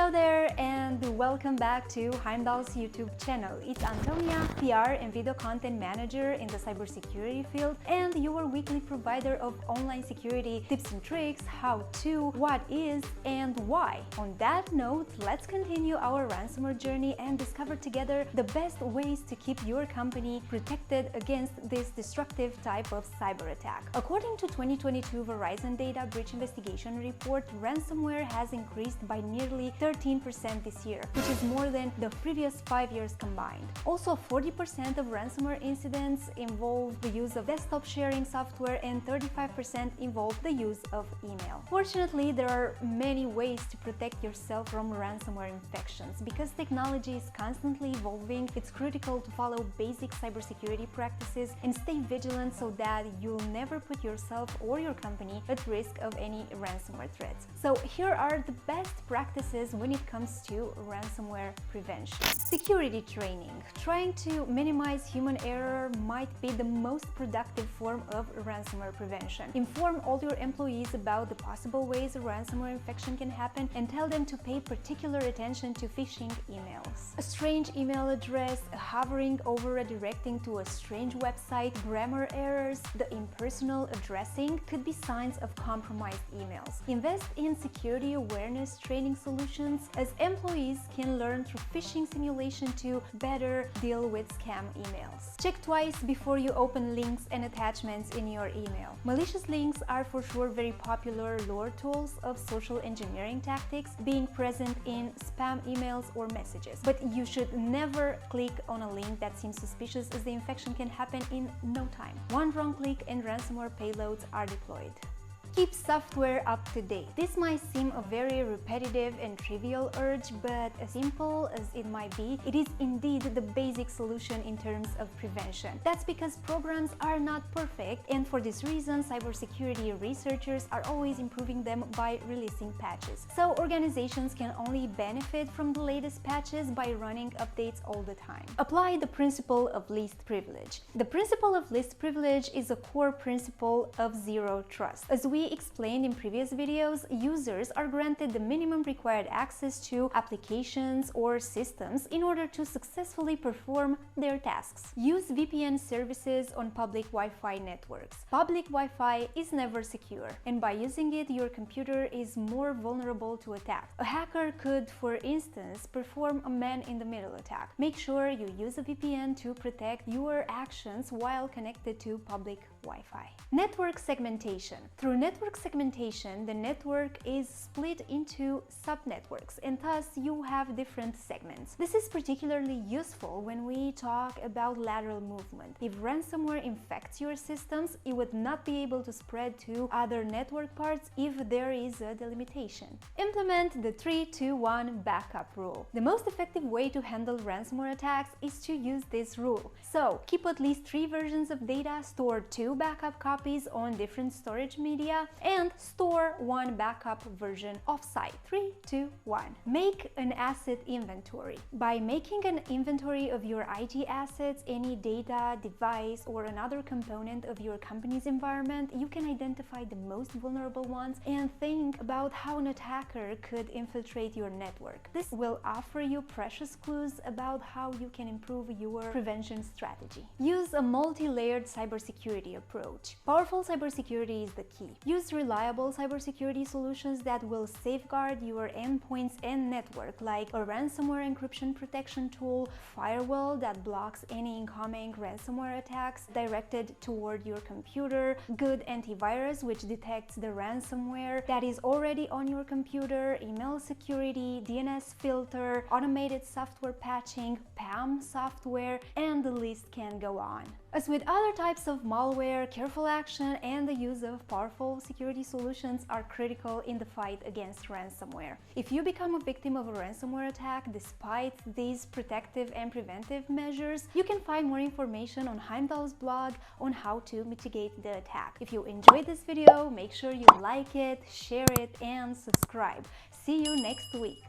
Hello there and welcome back to Heimdall's YouTube channel. It's Antonia, PR and video content manager in the cybersecurity field and your weekly provider of online security tips and tricks, how to, what is and why. On that note, let's continue our ransomware journey and discover together the best ways to keep your company protected against this destructive type of cyber attack. According to 2022 Verizon Data Breach Investigation Report, ransomware has increased by nearly 13% this year, which is more than the previous 5 years combined. Also, 40% of ransomware incidents involve the use of desktop sharing software and 35% involve the use of email. Fortunately, there are many ways to protect yourself from ransomware infections. Because technology is constantly evolving, it's critical to follow basic cybersecurity practices and stay vigilant so that you'll never put yourself or your company at risk of any ransomware threats. So here are the best practices when it comes to ransomware prevention. Security training. Trying to minimize human error might be the most productive form of ransomware prevention. Inform all your employees about the possible ways a ransomware infection can happen and tell them to pay particular attention to phishing emails. A strange email address, hovering over redirecting to a strange website, grammar errors, the impersonal addressing could be signs of compromised emails. Invest in security awareness training solutions, as employees can learn through phishing simulation to better deal with scam emails. Check twice before you open links and attachments in your email. Malicious links are for sure very popular lure tools of social engineering tactics, being present in spam emails or messages. But you should never click on a link that seems suspicious, as the infection can happen in no time. One wrong click and ransomware payloads are deployed. Keep software up to date. This might seem a very repetitive and trivial urge, but as simple as it might be, it is indeed the basic solution in terms of prevention. That's because programs are not perfect, and for this reason, cybersecurity researchers are always improving them by releasing patches. So organizations can only benefit from the latest patches by running updates all the time. Apply the principle of least privilege. The principle of least privilege is a core principle of zero trust. As we explained in previous videos, users are granted the minimum required access to applications or systems in order to successfully perform their tasks. Use VPN services on public Wi-Fi networks. Public Wi-Fi is never secure, and by using it, your computer is more vulnerable to attack. A hacker could, for instance, perform a man-in-the-middle attack. Make sure you use a VPN to protect your actions while connected to public Wi-Fi. Network segmentation. Through network segmentation, the network is split into subnetworks, and thus you have different segments. This is particularly useful when we talk about lateral movement. If ransomware infects your systems, it would not be able to spread to other network parts if there is a delimitation. Implement the 3-2-1 backup rule. The most effective way to handle ransomware attacks is to use this rule. So, keep at least 3 versions of data, store 2 backup copies on different storage media, and store 1 backup version offsite. 3, 2, 1. Make an asset inventory. By making an inventory of your IT assets, any data, device, or another component of your company's environment, you can identify the most vulnerable ones and think about how an attacker could infiltrate your network. This will offer you precious clues about how you can improve your prevention strategy. Use a multi-layered cybersecurity approach. Powerful cybersecurity is the key. Use reliable cybersecurity solutions that will safeguard your endpoints and network, like a ransomware encryption protection tool, firewall that blocks any incoming ransomware attacks directed toward your computer, good antivirus which detects the ransomware that is already on your computer, email security, DNS filter, automated software patching, PAM software, and the list can go on. As with other types of malware, careful action and the use of powerful security solutions are critical in the fight against ransomware. If you become a victim of a ransomware attack despite these protective and preventive measures, you can find more information on Heimdall's blog on how to mitigate the attack. If you enjoyed this video, make sure you like it, share it, and subscribe. See you next week.